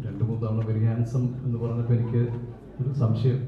2-3 തവണ very handsome എന്ന് പറഞ്ഞപ്പോൾ എനിക്ക് ഒരു സംശയം.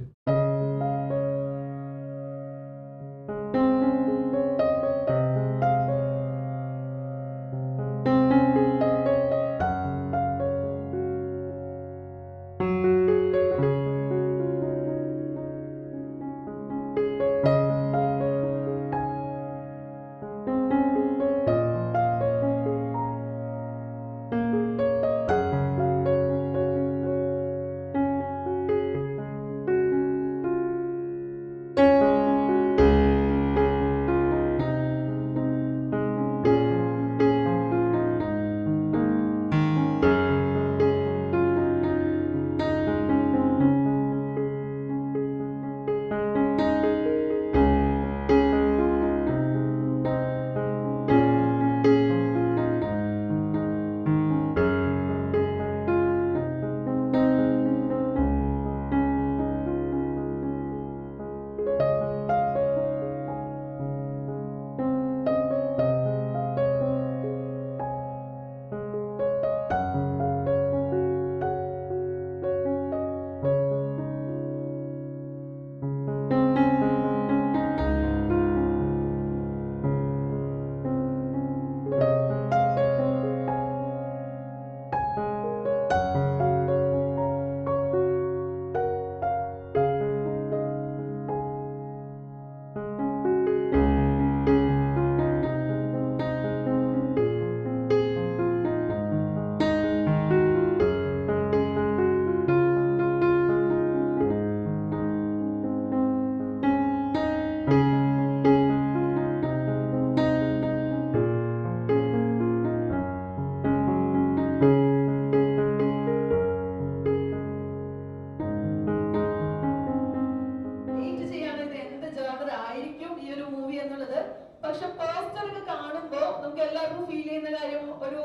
പക്ഷെ പോസ്റ്ററൊക്കെ കാണുമ്പോ നമുക്ക് എല്ലാവർക്കും ഫീൽ ചെയ്യുന്ന കാര്യം ഒരു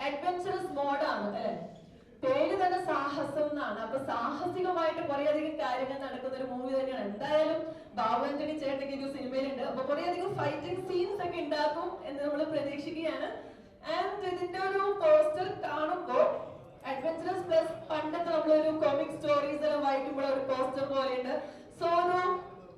അഡ്വഞ്ചറസ് മോഡാണ് അല്ലെ. പേര് തന്നെ സാഹസം എന്നാണ്. അപ്പൊ സാഹസികമായിട്ട് കുറെ അധികം കാര്യങ്ങൾ നടക്കുന്ന ഒരു മൂവി തന്നെയാണ്. എന്തായാലും ബാബു ആന്റണി ചേട്ടനൊക്കെ ഒരു സിനിമയിലുണ്ട്. അപ്പൊ കുറെ അധികം ഫൈറ്റിംഗ് സീൻസ് ഒക്കെ ഉണ്ടാക്കും എന്ന് നമ്മൾ പ്രതീക്ഷിക്കുകയാണ്. ആൻഡ് ഇതിന്റെ ഒരു പോസ്റ്റർ കാണുമ്പോ അഡ്വഞ്ചറസ് പ്ലസ് പണ്ടത്തെ നമ്മളൊരു കോമിക് സ്റ്റോറീസ് എല്ലാം വായിക്കുമ്പോൾ ഒരു പോസ്റ്റർ പോലെയുണ്ട്. സോ ഒരു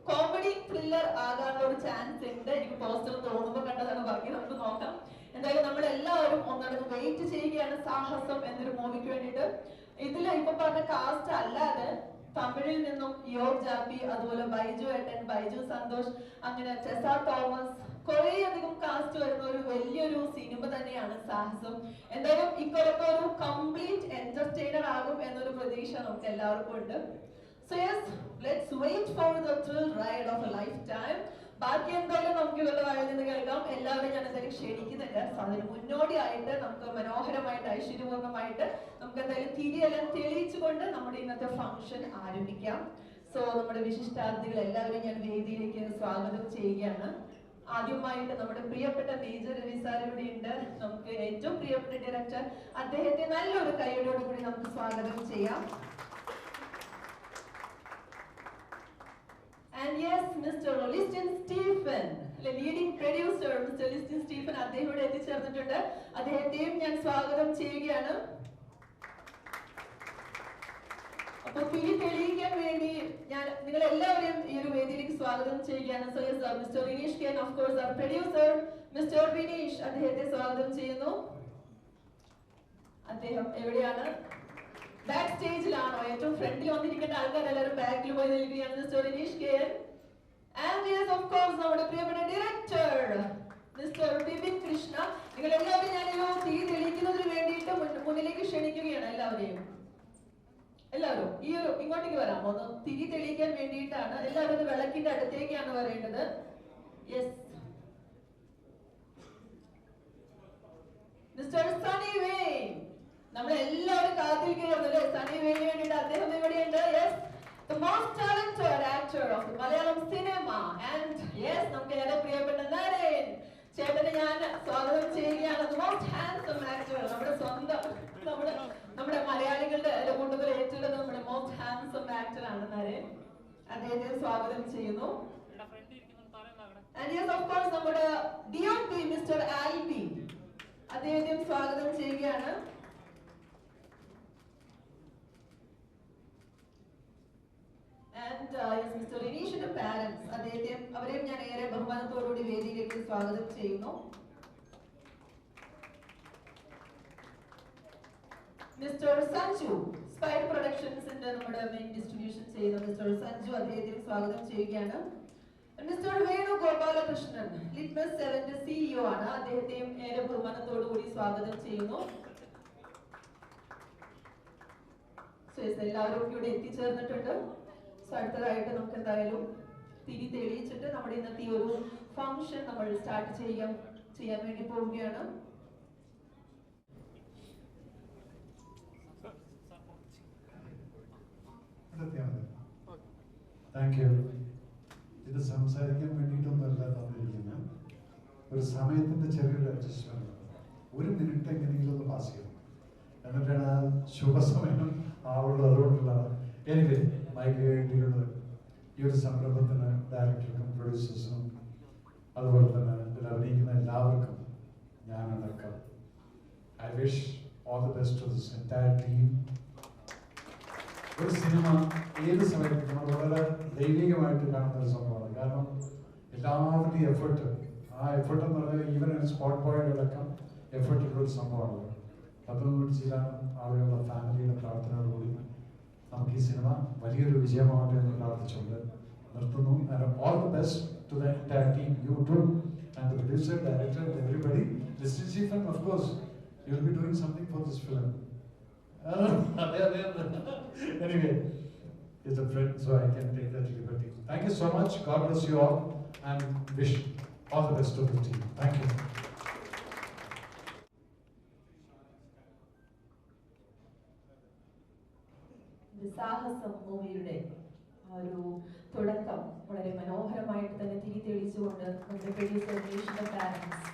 കോമഡി ത്രില്ലർ ആകാനുള്ള ഒരു ചാൻസ് ഉണ്ട്. എനിക്ക് പോസ്റ്റർ തോന്നുമ്പോൾ കണ്ടതാണ്. ബാക്കി നമുക്ക് നോക്കാം. എന്തായാലും നമ്മൾ എല്ലാവരും ഒന്നടങ്കം വെയിറ്റ് ചെയ്യുകയാണ് സാഹസം എന്നൊരു മൂവിക്ക് വേണ്ടിയിട്ട്. ഇതിൽ ഇപ്പൊ പറഞ്ഞ കാസ്റ്റ് അല്ലാതെ തമിഴിൽ നിന്നും യോഗ് ജാപ്പി, അതുപോലെ ബൈജു ഏട്ടൻ, ബൈജു സന്തോഷ്, അങ്ങനെ ടെസ തോമസ്, കുറെ അധികം കാസ്റ്റ് വരുന്ന ഒരു വലിയൊരു സിനിമ തന്നെയാണ് സാഹസം. എന്തായാലും ഇക്കൊല്ലത്തെ ഒരു കംപ്ലീറ്റ് എന്റർടൈനർ ആകും എന്നൊരു പ്രതീക്ഷ നമുക്ക് എല്ലാവർക്കും ഉണ്ട്. So yes, let's wait for the thrill ride of a lifetime. ബാക്കി എന്തായാലും നമുക്ക് ഇവരുടെ വായിൽ നിന്ന് കേൾക്കാം. എല്ലാവരും ഞാൻ എന്തായാലും ക്ഷണിക്കുന്നുണ്ട്. അതിന് മുന്നോടിയായിട്ട് നമുക്ക് മനോഹരമായിട്ട് ഐശ്വര്യപൂർണ്ണമായിട്ട് നമുക്ക് എന്തായാലും തിരിയെല്ലാം തെളിയിച്ചുകൊണ്ട് നമ്മുടെ ഇന്നത്തെ ഫംഗ്ഷൻ ആരംഭിക്കാം. സോ നമ്മുടെ വിശിഷ്ടാതിഥികൾ എല്ലാവരും ഞാൻ വേദിയിലേക്ക് സ്വാഗതം ചെയ്യുകയാണ്. ആദ്യമായിട്ട് നമ്മുടെ പ്രിയപ്പെട്ട മേജർ രവി സാർ ഇവിടെ ഉണ്ട്. നമുക്ക് ഏറ്റവും പ്രിയപ്പെട്ട ഡയറക്ടർ, അദ്ദേഹത്തെ നല്ലൊരു കൈയോടുകൂടി നമുക്ക് സ്വാഗതം ചെയ്യാം. And yes, Mr. Liston Stephen, leading producer, Mr. Liston Stephen, അദ്ദേഹം ഇവിടെ എത്തിച്ചേർന്നിട്ടുണ്ട്. അദ്ദേഹത്തെയും ഞാൻ സ്വാഗതം ചെയ്യുകയാണ്. അപ്പൊ തിരി തെളിയിക്കാൻ വേണ്ടി ഞാൻ നിങ്ങൾ എല്ലാവരെയും ഈ ഒരു വേദിയിലേക്ക് സ്വാഗതം ചെയ്യുകയാണ്. So yes, Mr. Vinesh Ken, of course, our producer, Mr. Vinesh, അദ്ദേഹത്തെ സ്വാഗതം ചെയ്യുന്നു. അദ്ദേഹം എവിടെയാണ്? ബാക്ക് സ്റ്റേജിലാണോ? ഏറ്റവും ഫ്രണ്ടിൽ വന്നിരിക്കേണ്ട ആൾക്കാരെല്ലാവരും ബാക്കിൽ പോയി നിൽക്കുകയാണ്. Mister Vineesh K. And yes, of course, നമ്മുടെ പ്രിയപ്പെട്ട ഡയറക്ടർ മിസ്റ്റർ ബിപിൻ കൃഷ്ണ. നിങ്ങൾ എല്ലാവരും ഞാനൊരു തീ തെളിയിക്കുന്നതിന് വേണ്ടിയിട്ട് മുന്നിലേക്ക് ക്ഷണിക്കുകയാണ്. എല്ലാവരും ഈ ഒരു ഇങ്ങോട്ടേക്ക് വരാമോ? ഒന്ന് തിരി തെളിയിക്കാൻ വേണ്ടിയിട്ടാണ്. എല്ലാവരും വിളക്കിന്റെ അടുത്തേക്കാണ് വരേണ്ടത്. Yes, mister Sunny Wayne. നമ്മളെല്ലാവരും കാത്തിരിക്കുകയാണല്ലേ സണ്ണി വെയിന് വേണ്ടിയിട്ട്. അദ്ദേഹം ഇവിടെയുണ്ട്. Yes, the most talented actor of the Malayalam cinema. And yes, നമുക്ക് ഏറെ പ്രിയപ്പെട്ട നരേൻ ചേട്ടനെ ഞാൻ സ്വാഗതം ചെയ്യുകയാണ്. The most handsome actor, നമ്മുടെ സ്വന്തം നമ്മുടെ മലയാളികളുടെ കൂട്ടത്തിൽ ഏറ്റവും നമ്മുടെ മോസ്റ്റ് ഹാൻസം ആക്ടർ ആണ് നരേൻ. അദ്ദേഹത്തെ സ്വാഗതം ചെയ്യുന്നു. And yes, of course, നമ്മുടെ DOP മിസ്റ്റർ ആൽബി, അദ്ദേഹത്തെ സ്വാഗതം ചെയ്യുകയാണ്. മിസ്റ്റർ ഇനീഷിന്റെ പാരന്റ്സ് അവരെയും ഞാൻ ഏറെ ബഹുമാനത്തോടുകൂടി വേദിയിലേക്ക് സ്വാഗതം ചെയ്യുന്നു. മിസ്റ്റർ സഞ്ജു സ്പൈഡ് പ്രൊഡക്ഷൻസിന്റെ നമ്മുടെ മെയിൻ ഡിസ്ട്രിബ്യൂഷൻ ചെയ്യുന്ന മിസ്റ്റർ സഞ്ജു അദ്ദേഹത്തെ സ്വാഗതം ചെയ്യുകയാണ്. Mister Venu Gopalakrishnan litmus 7 CEO ആണ്. അദ്ദേഹത്തെയും ഏറെ ബഹുമാനത്തോടുകൂടി സ്വാഗതം ചെയ്യുന്നു. എല്ലാവരും ഇവിടെ എത്തിച്ചേർന്നിട്ടുണ്ട്. അടുത്തതായിട്ട് നമുക്ക് എന്തായാലും തിരി തെളിയിച്ചിട്ട് നമ്മുടെ ഇന്നത്തെ ഒരു ഫംഗ്ഷൻ നമ്മൾ സ്റ്റാർട്ട് ചെയ്യാൻ വേണ്ടി പോവുകയാണ്. Thank you. ഇത് സംസാരിക്കാൻ വേണ്ടിയിട്ടൊന്നുമല്ല തന്നിരിക്കുന്നത്. ഒരു സമയത്തിന്റെ ചെറിയൊരു അഡ്ജസ്റ്റ്മെന്റ്, 1 മിനിറ്റ് എങ്ങനെയെങ്കിലും ഒന്ന് പാസ് ചെയ്യണം, എന്നിട്ടാണ് ആ ശുഭസമയം ആവുള്ളത്. അതുകൊണ്ടുള്ളതാണ്. എനിവേ മൈക്ക് വേണ്ടിയുള്ളത് ഈ ഒരു സംരംഭത്തിന് ഡയറക്ടർക്കും പ്രൊഡ്യൂസേഴ്സിനും അതുപോലെ തന്നെ ഇതിൽ അഭിനയിക്കുന്ന എല്ലാവർക്കും ഞാനടക്കം I wish all the best to this entire team. ഒരു സിനിമ ഏത് സമയത്തും നമ്മൾ വളരെ ദൈവികമായിട്ട് കാണുന്ന ഒരു സംഭവമാണ്. കാരണം എല്ലാവരുടെയും എഫേർട്ട്, ആ എഫേർട്ട് എന്ന് പറഞ്ഞാൽ ഈവൻ സ്പോട്ട് ബോയടക്കം എഫേർട്ടുള്ള ഒരു സംഭവമാണ്. അതൊന്നും ചെയ്യാൻ ആളുകളുടെ ഫാമിലിയുടെ പ്രാർത്ഥനയോടുകൂടി നമുക്ക് ഈ സിനിമ വലിയൊരു വിജയമാവട്ടെ എന്ന് പ്രാർത്ഥിച്ചുകൊണ്ട് നിർത്തുന്നു. And all the best to the entire team, you too and the producer, director, everybody. ലിസ്റ്റിൽ chief, of course you will be doing something for this film. Anyway, it's a friend, so I can take that liberty. Thank you so much. God bless you all, and wish all the best to the team. Thank you. സാഹസം മൂവിയുടെ ഒരു തുടക്കം വളരെ മനോഹരമായിട്ട് തന്നെ തിരി തെളിച്ചുകൊണ്ട് നമ്മുടെ പ്രൊഡ്യൂസർ ഇനീഷിന്റെ parents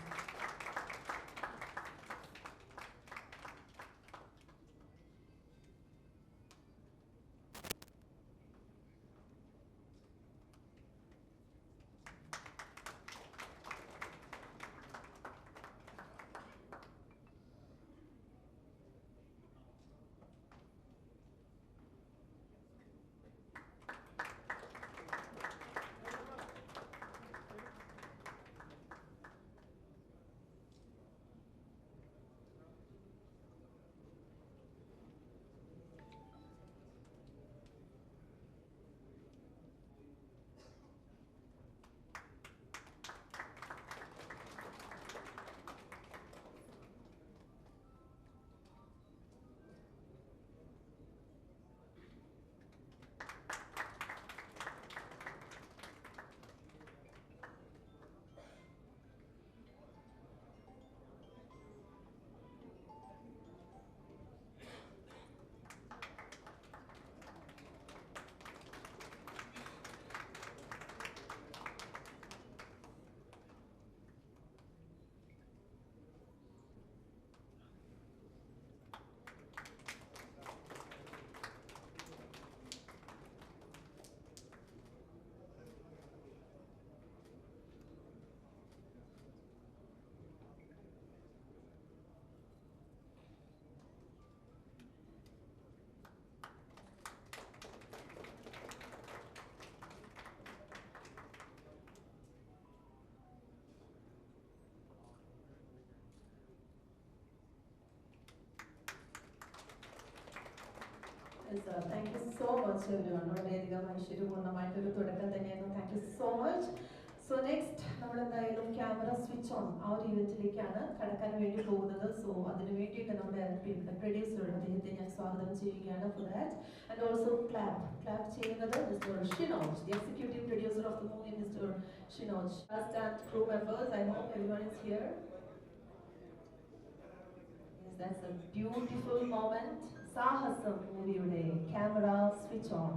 Thank you so much everyone. വളരെയധികം ഐശ്വര്യപൂർണ്ണമായിട്ടൊരു തുടക്കം തന്നെയായിരുന്നു. Thank you so much. So next നമ്മൾ എന്തായാലും ക്യാമറ സ്വിച്ച് ഓൺ ആ ഒരു ഇവന്റിലേക്കാണ് കടക്കാൻ വേണ്ടി പോകുന്നത്. സോ അതിന് വേണ്ടിയിട്ട് നമ്മുടെ പ്രൊഡ്യൂസർ അദ്ദേഹത്തെ ഞാൻ സ്വാഗതം ചെയ്യുകയാണ്. For that and also clap ചെയ്യുന്നത് mister Shinoj, the executive producer of the movie, mister Shinoj. Cast and crew members, I hope everyone is here. Yes, that's a beautiful moment. സാഹസം മൂവിയുടെ ക്യാമറ സ്വിച്ച് ഓൺ.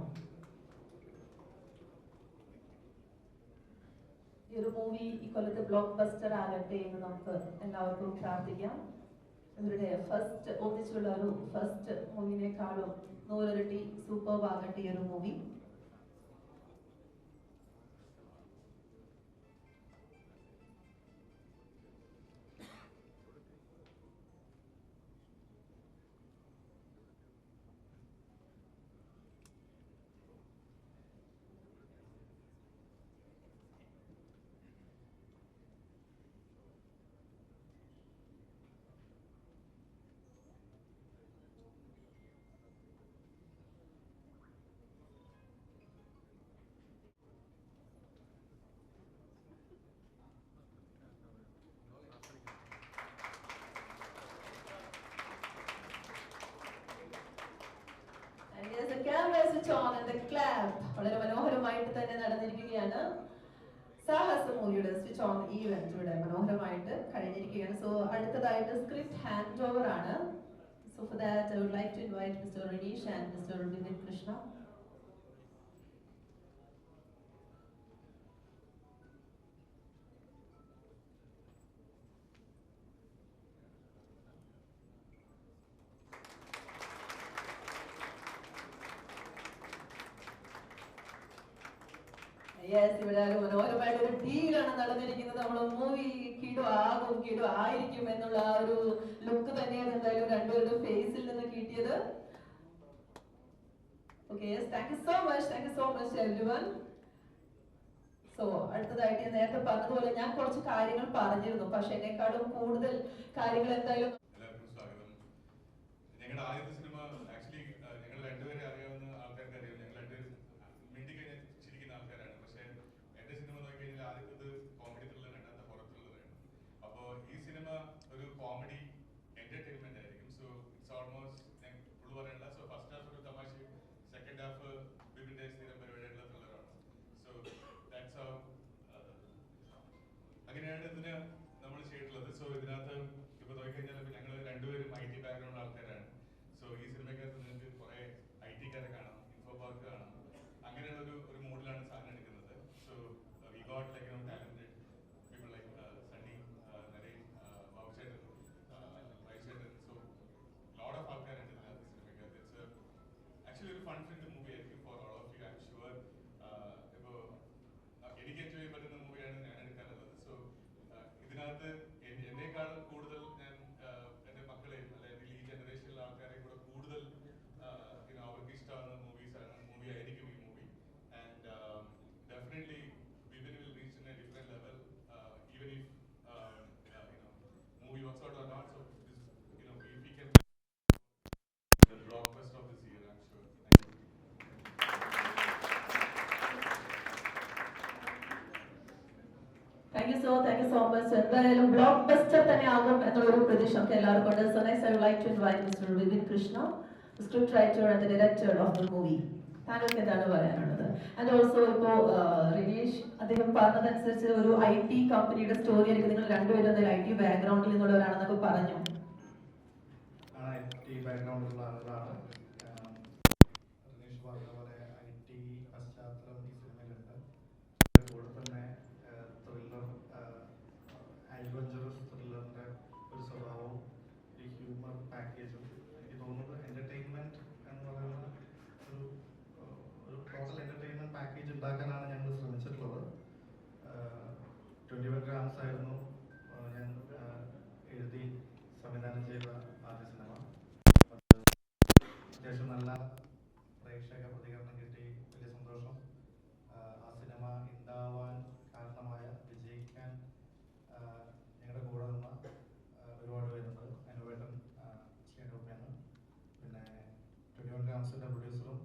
ഈ ഒരു movie ഈ കൊല്ലത്തെ block buster ആകട്ടെ എന്ന് നമുക്ക് എല്ലാവർക്കും പ്രാർത്ഥിക്കാം. ഇവരുടെ ഒന്നിച്ചുള്ള ഒരു ഫസ്റ്റ് മൂവിനേക്കാളും 100 ഇരട്ടി സൂപ്പർബ് ആകട്ടെ ഈ ഒരു movie. switch on and the clap. വളരെ മനോഹരമായിട്ട് തന്നെ നടന്നിരിക്കുകയാണ്. സാഹസ മൂവിയുടെ സ്വിച്ച് ഓൺ ഈവന്റ് ഇവിടെ മനോഹരമായിട്ട് കഴിഞ്ഞിരിക്കുകയാണ്. സോ അടുത്തതായിട്ട് സ്ക്രിപ്റ്റ് ഹാൻഡ് ഓവർ ആണ്. So for that I would like to invite Mr. Renish and Mr. Vivek Krishna. Yes, ഇവിടെ ഒരു മനോഹരമായിട്ട് ഒരു ഡീലാണ് നടന്നിരിക്കുന്നത്. നമ്മൾ മൂവി കിടു ആയിരിക്കും എന്നുള്ള ആ ഒരു ലുക്ക് തന്നെയാണ് എന്തായാലും രണ്ടുപേരുടെ ഫേസിൽ നിന്ന് കിട്ടിയത്. Okay, yes, thank you so much everyone. So അടുത്തതായിട്ട് ഞാൻ നേരത്തെ പറഞ്ഞതുപോലെ ഞാൻ കുറച്ച് കാര്യങ്ങൾ പറഞ്ഞിരുന്നു, പക്ഷെ എന്നെക്കാളും കൂടുതൽ കാര്യങ്ങൾ എന്തായാലും എല്ലാവർക്കും സ്വാഗതം. ഞങ്ങളുടെ ആദ്യത്തെ സിനിമ ആക്ച്വലി ഞങ്ങൾ രണ്ടുപേരെ അറിയാവുന്ന ആൾക്കാർക്ക് അറിയാം. ഞങ്ങൾ രണ്ടുപേരും മിണ്ടി കഴിഞ്ഞാൽ ചിരിക്കുന്ന ആൾക്കാരാണ്. പക്ഷെ എന്റെ സിനിമ നോക്കിക്കഴിഞ്ഞാൽ ആദ്യത്തത് കോമഡി ത്രില്ലർ, രണ്ടാമത്തെ ഹൊറർ ത്രില്ലറാണ്. അപ്പോൾ ഈ സിനിമ ഒരു കോമഡി എന്റർടൈൻമെന്റ് ആയിരിക്കും. സോ ഇറ്റ്സ് ഓൾമോസ്റ്റ് ഞാൻ ഫുൾ പറയണ്ട. സോ ഫസ്റ്റ് ഹാഫ് ഒരു തമാശ, സെക്കൻഡ് ഹാഫ് ബിബിന്റെ സ്ഥിരം പരിപാടിയായിട്ടുള്ള ത്രില്ലറാണ്. സോ ദാറ്റ്സ് ഹൗ അങ്ങനെയാണ് ഇതിന് നമ്മൾ ചെയ്തിട്ടുള്ളത്. സോ ഇതിനകത്ത് ഇപ്പൊ നോക്കിക്കഴിഞ്ഞാൽ ഇപ്പൊ ഞങ്ങൾ രണ്ടുപേരും IT ബാക്ക്ഗ്രൗണ്ട് ആൾക്കാരാണ്. സോ ഈ സിനിമയ്ക്കകത്ത് നിങ്ങൾക്ക് കുറെ IT-കാരെ കാണാം, ഇൻഫോ പാർക്ക് കാണാം. അങ്ങനെയുള്ള ഒരു മൂഡിലാണ് സാധനം എടുക്കുന്നത്. So we got like talented people like Sunny, Naren, ബാബുചേട്ടൻ, വൈചേട്ടൻ. സോ ലോട്ട് ഓഫ് ആൾക്കാരുണ്ട് ഇതിനകത്ത് സിനിമയ്ക്കകത്ത്. ഇറ്റ്സ് ആക്ച്വലി ഒരു ഫൺ ഫിൽഡ് മൂവി ആയിരിക്കും for all of you. I am sure ഇപ്പോൾ എനിക്ക് എൻജോയ് ചെയ്യാൻ പറ്റുന്ന മൂവിയാണ് ഞാൻ എടുക്കാനുള്ളത്. സോ ഇതിനകത്ത് എന്നേക്കാൾ കൂടുതൽ ഞാൻ എൻ്റെ മക്കളെയും അല്ലെങ്കിൽ ഈ ജനറേഷനിലെ ആൾക്കാരെയും കൂടെ കൂടുതൽ അവർക്ക് ഇഷ്ടമാകുന്ന മൂവി ആയിരിക്കും ഈ movie. And definitely Vipin will reach in a different level even if movie works out or not. So if we can the blockbuster of this year, I'm sure. Thank you so much. എന്തായാലും blockbuster തന്നെ ആകും എന്നുള്ളൊരു പ്രതീക്ഷ നമുക്ക് എല്ലാവർക്കും ഉണ്ട്. So next I would like to invite mister Vipin Krishna, script writer and director of the movie. താങ്കൾക്ക് എന്താണ് പറയാനുള്ളത്? ആൻഡ് ഓൾസോ ഇപ്പോ റിനീഷ് അദ്ദേഹം പറഞ്ഞതനുസരിച്ച് ഒരു IT കമ്പനിയുടെ സ്റ്റോറി ആയിരിക്കും. നിങ്ങൾ രണ്ടുപേരും IT ബാക്ക്ഗ്രൗണ്ടിൽ നിന്നുള്ളവരാണെന്നൊക്കെ പറഞ്ഞു. IT ബാക്ക്ഗ്രൗണ്ടിലുള്ള ആളുകളാണ്. റിനീഷ് പറഞ്ഞ പോലെ IT പശ്ചാത്തലം ഈ സിനിമയിലുണ്ട്. കൂടെ തന്നെ ത്രില്ലർ, അഡ്വഞ്ചറസ് ത്രില്ലറിന്റെ ഒരു സ്വഭാവവും ഈ ഹ്യൂമർ പാക്കേജും എനിക്ക് തോന്നുന്നത് എന്റർടൈൻമെന്റ് എന്ന് പറയുന്ന ഒരു ടോട്ടൽ എന്റർടൈൻമെന്റ് പാക്കേജ് ഉണ്ടാക്കാനാണ് ഞങ്ങൾ ശ്രമിച്ചിട്ടുള്ളത്. 21 grams ആയിരുന്നു ഞാൻ എഴുതി സംവിധാനം ചെയ്ത ആദ്യ സിനിമ. അത്യാവശ്യം നല്ല പ്രേക്ഷക പ്രതികരണം കിട്ടി, വലിയ സന്തോഷം. ആ സിനിമ ഉണ്ടാവാൻ കാരണമായ, വിജയിക്കാൻ ഞങ്ങളുടെ കൂടെ നിന്ന ഒരുപാട് പേരുണ്ട്. അനുവേട്ടൻ ശ്രീനോപ്യാണ്, പിന്നെ 21 ഗ്രാംസിന്റെ പ്രൊഡ്യൂസറും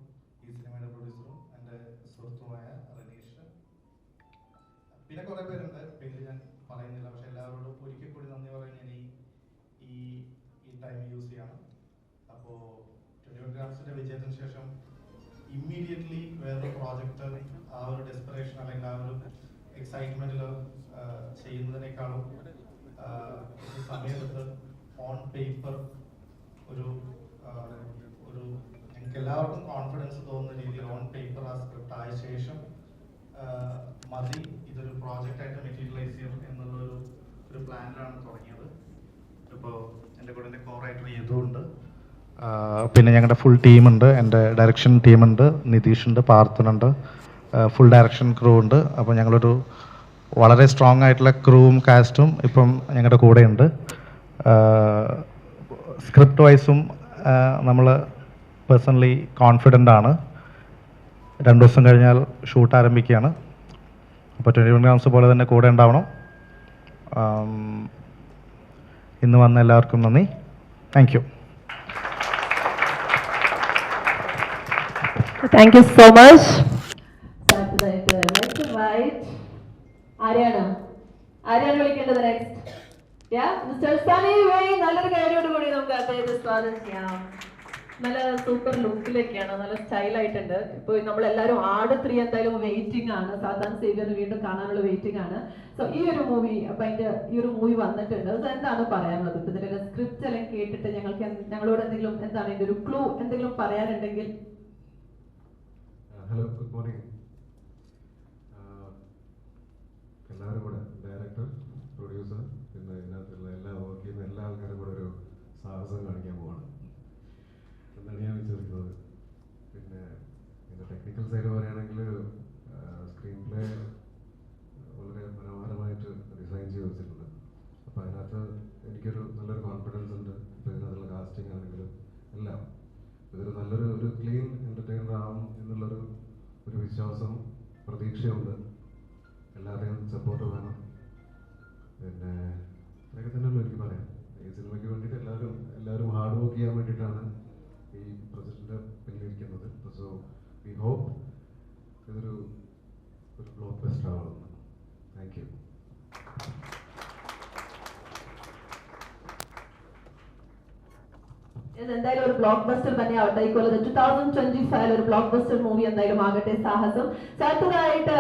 ഈ സിനിമയുടെ പ്രൊഡ്യൂസറും എൻ്റെ സുഹൃത്തുമായ റനീഷ്, പിന്നെ കുറെ പേരുണ്ട്, പേര് ഞാൻ പറയുന്നില്ല. പക്ഷെ എല്ലാവരോടും ഒരിക്കൽ കൂടി നന്ദി പറയാൻ ഞാൻ ഈ ടൈം യൂസ് ചെയ്യാണ്. അപ്പോൾ 21 ഗ്രാംസിന്റെ വിജയത്തിന് ശേഷം ഇമ്മീഡിയറ്റ്ലി വേറൊരു പ്രോജക്റ്റ് ആ ഒരു ഡെസ്പറേഷൻ അല്ലെങ്കിൽ ആ ഒരു എക്സൈറ്റ്മെന്റിൽ ചെയ്യുന്നതിനേക്കാളും സമയത്ത് ഓൺ പേപ്പർ ഒരു ഞങ്ങൾക്ക് എല്ലാവർക്കും കോൺഫിഡൻസ് തോന്നുന്ന രീതിയിൽ ഓൺ പേപ്പർ ആ സ്ക്രിപ്റ്റ് ആയ ശേഷം മതി ഇതൊരു പ്രോജക്റ്റായിട്ട് മെറ്റീരിയലൈസ് ചെയ്യും എന്നുള്ള ഒരു പ്ലാനിലാണ് തുടങ്ങിയത്. ഇപ്പോൾ എൻ്റെ കൂടെ എൻ്റെ കോ-റൈറ്റർ യദുണ്ട്, പിന്നെ ഞങ്ങളുടെ ഫുൾ ടീമുണ്ട്. എൻ്റെ ഡയറക്ഷൻ ടീമുണ്ട്, നിതീഷുണ്ട്, പാർത്ഥനുണ്ട്, ഫുൾ ഡയറക്ഷൻ ക്രൂ ഉണ്ട്. അപ്പോൾ ഞങ്ങളൊരു വളരെ സ്ട്രോങ് ആയിട്ടുള്ള ക്രൂവും കാസ്റ്റും ഇപ്പം ഞങ്ങളുടെ കൂടെയുണ്ട്. സ്ക്രിപ്റ്റ് വൈസും നമ്മൾ പേഴ്സണലി കോൺഫിഡൻ്റ് ആണ്. 2 ദിവസം കഴിഞ്ഞാൽ ഷൂട്ട് ആരംഭിക്കുകയാണ്. അപ്പോൾ 21 ഗ്രാംസ് പോലെ തന്നെ കൂടെ ഉണ്ടാവണം. ഇന്ന് വന്ന എല്ലാവർക്കും നന്ദി. Thank you. Thank you so much. ആരെയാണ് വിളിക്കേണ്ടത് നെക്സ്റ്റ്? Mister Sunny vein. നല്ലൊരു കാര്യോട് കൂടി നമുക്ക് അദ്ദേഹത്തെ സ്വാഗതം ചെയ്യാം. നല്ല സൂപ്പർ ലുക്കിലൊക്കെയാണ്, നല്ല സ്റ്റൈലായിട്ടുണ്ട്. ഇപ്പൊ നമ്മളെല്ലാരും ആട് 3 എന്തായാലും വെയിറ്റിംഗ് ആണ്, സാധാരണ സേവിയർ വീണ്ടും കാണാനുള്ള വെയിറ്റിംഗ് ആണ്. സോ ഈ ഒരു മൂവി, അപ്പൊ അതിന്റെ ഈ ഒരു മൂവി വന്നിട്ടുണ്ട്, അത് എന്താണ് പറയാനുള്ളത്? ഇപ്പൊ ഇതിന്റെ സ്ക്രിപ്റ്റ് എല്ലാം കേട്ടിട്ട് ഞങ്ങളോട് എന്തെങ്കിലും എന്താണ് ഇതിന്റെ ഒരു ക്ലൂ എന്തെങ്കിലും പറയാനുണ്ടെങ്കിൽ. Hello, good morning. എല്ലാവരും കൂടെ, ഡയറക്ടർ, പ്രൊഡ്യൂസർ, പിന്നെ ഇതിനകത്തുള്ള എല്ലാ വർക്ക് ചെയ്യുന്ന എല്ലാ ആൾക്കാരും കൂടെ ഒരു സാഹസം കാണിക്കാൻ പോവാണ് എന്നാണ് ഞാൻ വിശ്വസിക്കുന്നത്. പിന്നെ ഇതിൻ്റെ ടെക്നിക്കൽ സൈഡ് പറയുകയാണെങ്കിൽ സ്ക്രീൻ പ്ലേ വളരെ മനോഹരമായിട്ട് ഡിസൈൻ ചെയ്ത് വെച്ചിട്ടുണ്ട്. അപ്പോൾ അതിനകത്ത് എനിക്കൊരു നല്ലൊരു കോൺഫിഡൻസ് ഉണ്ട്. ഇപ്പോൾ ഇതിനകത്തുള്ള കാസ്റ്റിംഗ് ആണെങ്കിലും എല്ലാം ഇതൊരു നല്ലൊരു ക്ലീൻ എൻ്റർടൈനർ ആവും എന്നുള്ളൊരു വിശ്വാസം, പ്രതീക്ഷയുണ്ട്. എല്ലാവരുടെയും സപ്പോർട്ട് വേണം. പിന്നെ അതൊക്കെ തന്നെയുള്ളൂ എനിക്ക് പറയാം. ഈ സിനിമയ്ക്ക് വേണ്ടിയിട്ട് എല്ലാവരും ഹാർഡ് വർക്ക് ചെയ്യാൻ വേണ്ടിയിട്ടാണ് ഈ പ്രൊജക്റ്റിൻ്റെ പിന്നിലിരിക്കുന്നത്. സോ വി ഹോപ്പ് ഇതൊരു ബ്ലോക്ക് ബസ്റ്റർ ആവുമെന്ന്. Thank you. എന്തായാലും ഒരു ബ്ലോക്ക് ബസ്റ്റർ തന്നെ ആവട്ടെ. ഈ കൊല്ലം 2025 ഒരു ബ്ലോക്ക് ബസ്റ്റർ മൂവി എന്തായാലും ആകട്ടെ. സാഹസം അടുത്തതായിട്ട്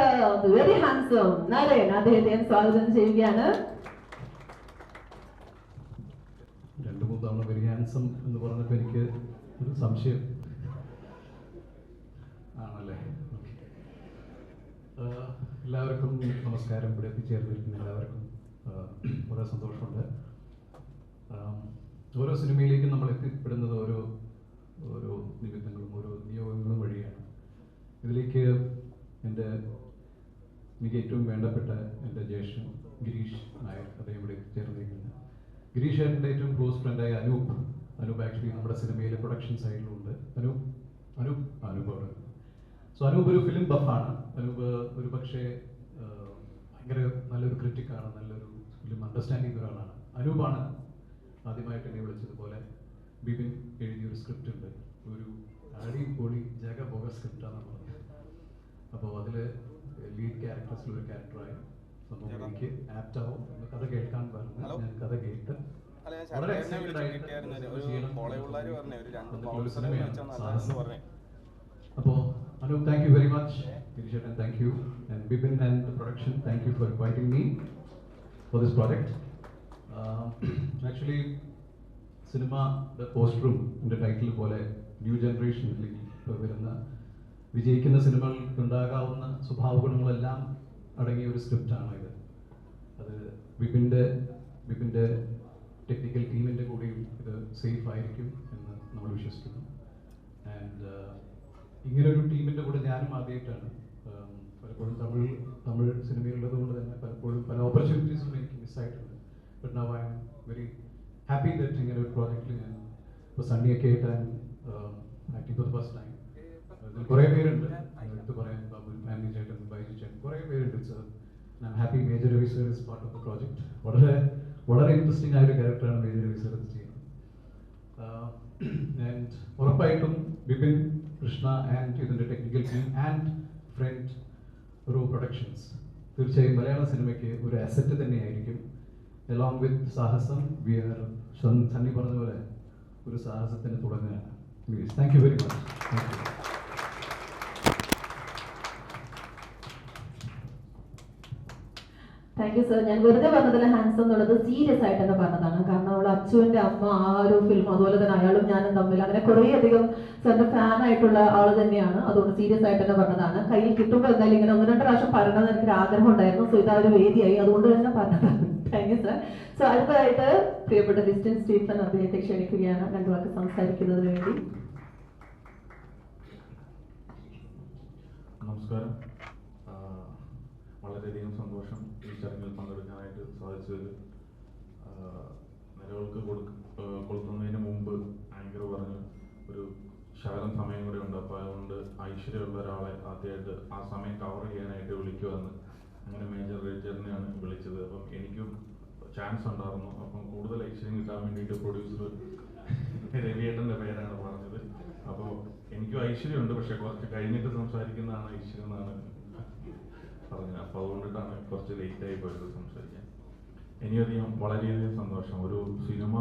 വെരി ഹാൻസം നരേൻ, അദ്ദേഹത്തെ സ്വാഗതം ചെയ്യുകയാണ്. 2-3 തവണ വെരി ഹാൻസം എന്ന് പറഞ്ഞപ്പോൾ എനിക്ക് ഒരു സംശയം ആണല്ലേ. എല്ലാവർക്കും നമസ്കാരം. ഇവിടെ എത്തിച്ചേർന്നിരിക്കുന്ന എല്ലാവർക്കും വളരെ സന്തോഷമുണ്ട്. ഓരോ സിനിമയിലേക്കും നമ്മൾ എത്തിപ്പെടുന്നത് ഓരോ നിമിത്തങ്ങളും ഓരോ നിയോഗങ്ങളും വഴിയാണ്. ഇതിലേക്ക് എനിക്ക് ഏറ്റവും വേണ്ടപ്പെട്ട എൻ്റെ ജ്യേഷ്ഠൻ ഗിരീഷ് നായർ, അദ്ദേഹം ഇവിടെ എത്തിച്ചേർന്നിരിക്കുന്നത്. ഗിരീഷ് ഏട്ടൻ്റെ ഏറ്റവും ക്ലോസ് ഫ്രണ്ടായ അനൂപ് ആക്ച്വലി നമ്മുടെ സിനിമയിലെ പ്രൊഡക്ഷൻ സൈഡിലുണ്ട്. അനൂപ് അവിടെ. സോ അനൂപ് ഒരു ഫിലിം ബഫാണ്. അനൂപ് ഒരു പക്ഷേ ഭയങ്കര നല്ലൊരു ക്രിറ്റിക്കാണ്, നല്ലൊരു ഫിലിം അണ്ടർസ്റ്റാൻഡിങ് ഒരാളാണ്. അനൂപാണ് ആദ്യമായിട്ട് എന്നെ വിളിച്ചതുപോലെ ബിപിൻ എഴുതിയൊരു സ്ക്രിപ്റ്റ് ഉണ്ട്, ഒരു അടിപൊളി ജഗബോഗ സ്ക്രിപ്റ്റാണെന്ന് പറഞ്ഞത്. അപ്പോൾ അതിൽ ലീഡ് ക്യാരക്ടേഴ്സിൽ ഒരു ക്യാരക്ടറായി സംഭവം എനിക്ക് ആപ്റ്റ് ആവും. കഥ കേൾക്കാൻ പറഞ്ഞു. ഞാൻ കഥ കേട്ട് വളരെ എക്സൈറ്റഡ് ആയിട്ട് സിനിമയാണ്. അപ്പോൾ Anup, thank you very much. Girish, and thank you. And Bipin and the production, thank you for inviting me for this project. Actually, cinema, the post room, in the title, new generation, വിജയിക്കുന്ന സിനിമകൾക്ക് ഉണ്ടാകാവുന്ന സ്വഭാവഗുണങ്ങളെല്ലാം അടങ്ങിയ ഒരു സ്ക്രിപ്റ്റാണ് ഇത്. അത് ബിപിൻ്റെ technical ടീമിൻ്റെ കൂടെയും ഇത് സേഫ് ആയിരിക്കും എന്ന് നമ്മൾ വിശ്വസിക്കുന്നു. ആൻഡ് ഇങ്ങനൊരു ടീമിൻ്റെ കൂടെ ഞാനും ആദ്യമായിട്ടാണ്. പലപ്പോഴും തമിഴ് സിനിമയിലുള്ളത് കൊണ്ട് തന്നെ പലപ്പോഴും പല ഓപ്പർച്യൂണിറ്റീസും എനിക്ക് മിസ്സായിട്ടുണ്ട്. But now I am very happy that ഇങ്ങനെ ഒരു പ്രോജക്റ്റിൽ ഞാൻ ഇപ്പോൾ സണ്ണിയൊക്കെ ആയിട്ട് acting for the first time. ഇതിൽ കുറേ പേരുണ്ട്, എടുത്ത് പറയാൻ ബാബു ഫാമിലി ചേട്ടൻ, ബൈജു ചേട്ടൻ, കുറേ പേരുണ്ട്. I am happy major Ravi sir is part of the project. വളരെ ഇൻട്രസ്റ്റിംഗ് ആയൊരു ക്യാരക്ടറാണ് മേജർ രവി സർ ചെയ്യുന്നത്. ആൻഡ് ഉറപ്പായിട്ടും ബിപിൻ, കൃഷ്ണ ആൻഡ് ഇതിൻ്റെ technical team and front row productions തീർച്ചയായും മലയാള സിനിമയ്ക്ക് ഒരു അസറ്റ് തന്നെയായിരിക്കും. എലോങ് വിത്ത് സാഹസം, വി ആർ സണ്ണി പറഞ്ഞ പോലെ ഒരു സാഹസത്തിന് തുടങ്ങുകയാണ്. Thank you very much. Thank you. Thank you sir. ഞാൻ വെറുതെ പറഞ്ഞതിൽ ഹാൻസം എന്നുള്ളത് സീരിയസ് ആയിട്ട് തന്നെ പറഞ്ഞതാണ്. കാരണം അവൾ അച്ചുവിന്റെ അമ്മ ആ ഒരു ഫിലിം, അതുപോലെ തന്നെ അയാളും ഞാനും തമ്മിൽ അങ്ങനെ കുറേ അധികം സാറിന്റെ ഫാൻ ആയിട്ടുള്ള ആള് തന്നെയാണ്. അതുകൊണ്ട് സീരിയസ് ആയിട്ട് തന്നെ പറഞ്ഞതാണ്. കയ്യിൽ കിട്ടുമ്പോൾ എന്തായാലും ഇങ്ങനെ 1-2 പ്രാവശ്യം പറയണമെന്ന് എനിക്ക് ആഗ്രഹം ഉണ്ടായിരുന്നു. സോ ഇതാ ഒരു വേദിയായി, അതുകൊണ്ട് തന്നെ പറഞ്ഞതാണ്. Thank you sir. സോ അടുത്തതായിട്ട് പ്രിയപ്പെട്ട ലിസ്റ്റൻ സ്റ്റീഫൻ അദ്ദേഹത്തെ ക്ഷണിക്കുകയാണ് 2 വാക്ക് സംസാരിക്കുന്നതിന് വേണ്ടി. നമസ്കാരം. വളരെയധികം സന്തോഷം ഈ ചടങ്ങിൽ പങ്കെടുക്കാനായിട്ട് സാധിച്ചതിൽ. നിലവിൾക്ക് കൊടുക്കുന്നതിന് മുമ്പ് ആങ്കർ പറഞ്ഞു ഒരു ശകലം സമയം കൂടെ ഉണ്ട്, അപ്പോൾ അതുകൊണ്ട് ഐശ്വര്യമുള്ള ഒരാളെ ആദ്യമായിട്ട് ആ സമയം കവർ ചെയ്യാനായിട്ട് വിളിക്കുമെന്ന്. അങ്ങനെ മേജർ റേച്ചറിനെയാണ് വിളിച്ചത്. അപ്പം എനിക്കും ചാൻസ് ഉണ്ടായിരുന്നു. അപ്പം കൂടുതൽ ഐശ്വര്യം കിട്ടാൻ വേണ്ടിയിട്ട് പ്രൊഡ്യൂസർ രവിയേട്ടൻ്റെ പേരാണ് പറഞ്ഞത്. അപ്പോൾ എനിക്കും ഐശ്വര്യമുണ്ട്, പക്ഷെ കുറച്ച് കഴിഞ്ഞിട്ട് സംസാരിക്കുന്നതാണ് ഐശ്വര്യം എന്നാണ് പറഞ്ഞത്. അപ്പോൾ അതുകൊണ്ടിട്ടാണ് കുറച്ച് ലേറ്റായി പോയത് സംസാരിക്കാൻ. വളരെയധികം സന്തോഷം. ഒരു സിനിമ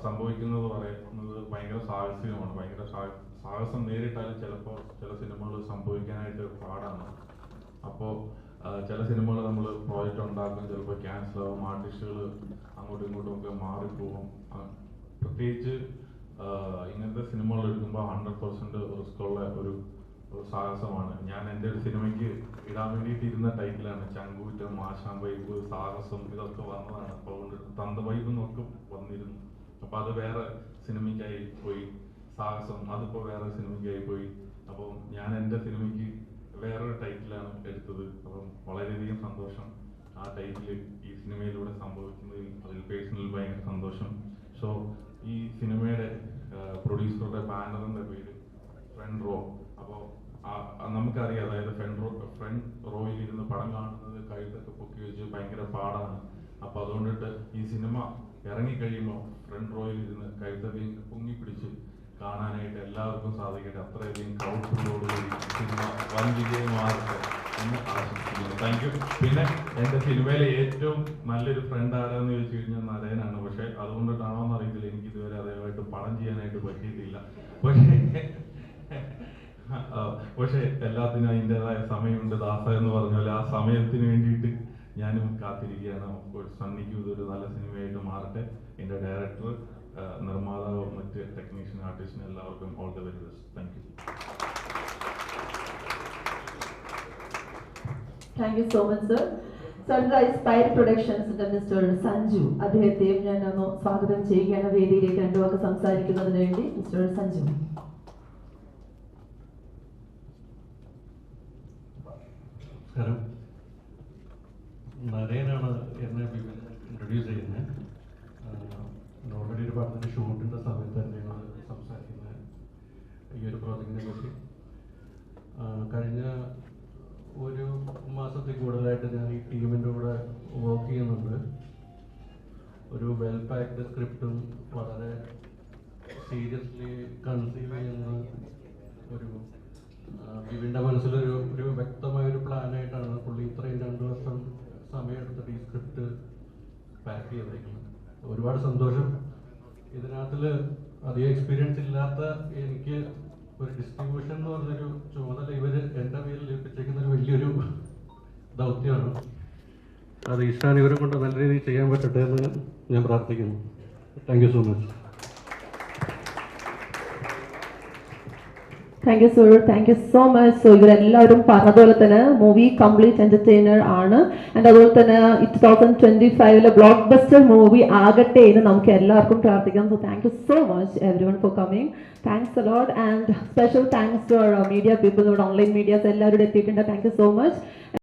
സംഭവിക്കുന്നത് പറയുന്നത് ഭയങ്കര സാഹസികമാണ്. ഭയങ്കര സാഹസം നേരിട്ടാലും ചിലപ്പോൾ ചില സിനിമകൾ സംഭവിക്കാനായിട്ട് പാടാണ്. അപ്പോൾ ചില സിനിമകൾ നമ്മൾ പ്രോജക്റ്റ് ഉണ്ടാക്കും, ചിലപ്പോൾ ക്യാൻസൽ ആവും, ആർട്ടിസ്റ്റുകൾ അങ്ങോട്ടും ഇങ്ങോട്ടും ഒക്കെ മാറിപ്പോകും. പ്രത്യേകിച്ച് ഇങ്ങനത്തെ സിനിമകൾ എടുക്കുമ്പോൾ 100% റിസ്ക് ഉള്ള ഒരു സാഹസമാണ്. ഞാൻ എൻ്റെ ഒരു സിനിമയ്ക്ക് ഇടാൻ വേണ്ടിയിട്ട് ഇരുന്ന ടൈറ്റിലാണ് ചങ്കൂറ്റം, ആശാൻ വൈബ്, സാഹസം, ഇതൊക്കെ വന്നതാണ്. അപ്പോൾ അതുകൊണ്ട് തന്ത വൈബ് എന്നൊക്കെ വന്നിരുന്നു. അപ്പോൾ അത് വേറെ സിനിമയ്ക്കായി പോയി. സാഹസം അതിപ്പോൾ വേറെ സിനിമയ്ക്കായി പോയി. അപ്പം ഞാൻ എൻ്റെ സിനിമയ്ക്ക് വേറൊരു ടൈറ്റിലാണ് എടുത്തത്. അപ്പം വളരെയധികം സന്തോഷം ആ ടൈറ്റിൽ ഈ സിനിമയിലൂടെ സംഭവിക്കുന്നതിൽ. അതിൽ പേഴ്സണൽ ഭയങ്കര സന്തോഷം. സോ ഈ സിനിമയുടെ പ്രൊഡ്യൂസറുടെ ബാനറിൻ്റെ പേര് ഫ്രണ്ട് റോ. അപ്പോൾ നമുക്കറിയാം, അതായത് ഫ്രണ്ട് റോയിൽ ഇരുന്ന് പടം കാണുന്നത് കഴുത്തൊക്കെ പൊക്കി വെച്ച് ഭയങ്കര പാടാണ്. അപ്പോൾ അതുകൊണ്ടിട്ട് ഈ സിനിമ ഇറങ്ങിക്കഴിയുമ്പോൾ ഫ്രണ്ട് റോയിൽ ഇരുന്ന് കഴുത്തൊക്കെ പൊങ്ങിപ്പിടിച്ച് കാണാനായിട്ട് എല്ലാവർക്കും സാധിക്കട്ടെ. അത്രയധികം ക്രൗഡ്ഫുള്ളോടുകൂടി സിനിമ വൻ വിജയമാകട്ടെ എന്ന് ആശംസിക്കുന്നു. Thank you. പിന്നെ എൻ്റെ സിനിമയിലെ ഏറ്റവും നല്ലൊരു ഫ്രണ്ട് ആരാന്ന് ചോദിച്ചു കഴിഞ്ഞാൽ നരയനാണ്. പക്ഷെ അതുകൊണ്ടിട്ടാണോ എന്ന് അറിയത്തില്ല, എനിക്ക് ഇതുവരെ അതേമായിട്ട് പടം ചെയ്യാനായിട്ട് പറ്റിയിട്ടില്ല. പക്ഷെ എല്ലാത്തിനും അതിൻ്റെതായ സമയമുണ്ട്. ദാസ എന്ന് പറഞ്ഞ പോലെ ആ സമയത്തിന് വേണ്ടിയിട്ട് ഞാനും കാത്തിരിക്കുകയാണ്. സണ്ണിക്കും ഇതൊരു നല്ല സിനിമയായിട്ട് മാറട്ടെ. എൻ്റെ ഡയറക്ടർ, നിർമ്മാതാവ്, മറ്റ് ടെക്നീഷ്യൻ, ആർട്ടിസ്റ്റിന് എല്ലാവർക്കും all the very best. Thank you. Thank you so much sir. Sir, സ്പൈർ പ്രൊഡക്ഷൻസിന്റെ മിസ്റ്റർ സഞ്ജു, അദ്ദേഹത്തെയും ഞാൻ ഒന്ന് സ്വാഗതം ചെയ്യുകയാണ് വേദിയിലേക്ക് രണ്ടു വാക്ക് സംസാരിക്കുന്നതിന് വേണ്ടി. മിസ്റ്റർ സഞ്ജു. നമസ്കാരം. നരേനാണ് എന്നെ ഇൻട്രൊഡ്യൂസ് ചെയ്യുന്നത്. ഓൾറെഡി ഒരു പടത്തിൻ്റെ ഷൂട്ടിൻ്റെ സമയത്ത് തന്നെയാണ് സംസാരിക്കുന്നത് ഈ ഒരു പ്രോജക്റ്റിനെ പറ്റി. കഴിഞ്ഞ ഒരു മാസത്തിൽ കൂടുതലായിട്ട് ഞാൻ ഈ ടീമിൻ്റെ കൂടെ വർക്ക് ചെയ്യുന്നുണ്ട്. ഒരു വെൽ പാക്ഡ് സ്ക്രിപ്റ്റും വളരെ സീരിയസ്ലി കൺസീവ് ചെയ്യുന്ന ഒരു ബിബിൻ്റെ മനസ്സിലൊരു വ്യക്തമായൊരു പ്ലാനായിട്ടാണ് പുള്ളി ഇത്രയും 2 ദിവസം സമയമെടുത്തിട്ട് ഈ സ്ക്രിപ്റ്റ് പാക്ക് ചെയ്തേക്കുന്നത്. ഒരുപാട് സന്തോഷം. ഇതിനകത്തിൽ അധികം എക്സ്പീരിയൻസ് ഇല്ലാത്ത എനിക്ക് ഒരു ഡിസ്ട്രിബ്യൂഷൻ എന്ന് പറഞ്ഞൊരു ചുമതല ഇവർ എൻ്റെ പേരിൽ ഏൽപ്പിച്ചേക്കുന്ന ഒരു വലിയൊരു ദൗത്യമാണ്. അത് ഈശാൻ ഇവരെ കൊണ്ട് നല്ല രീതിയിൽ ചെയ്യാൻ പറ്റട്ടെ എന്ന് ഞാൻ പ്രാർത്ഥിക്കുന്നു. Thank you so much. Thank you sir, thank you so much. So ഇവരെല്ലാവരും പറഞ്ഞതുപോലെ തന്നെ മൂവി കംപ്ലീറ്റ് എന്റർടൈനർ ആണ്. ആൻഡ് അതുപോലെ തന്നെ 2025 ബ്ലോക്ക് ബസ്റ്റർ മൂവി ആകട്ടെ എന്ന് നമുക്ക് എല്ലാവർക്കും പ്രാർത്ഥിക്കാം. So thank you so much every one for coming. Thanks a lot. And special thanks to our media people, online medias എല്ലാവരും എത്തിയിട്ടുണ്ട്. Thank you so much.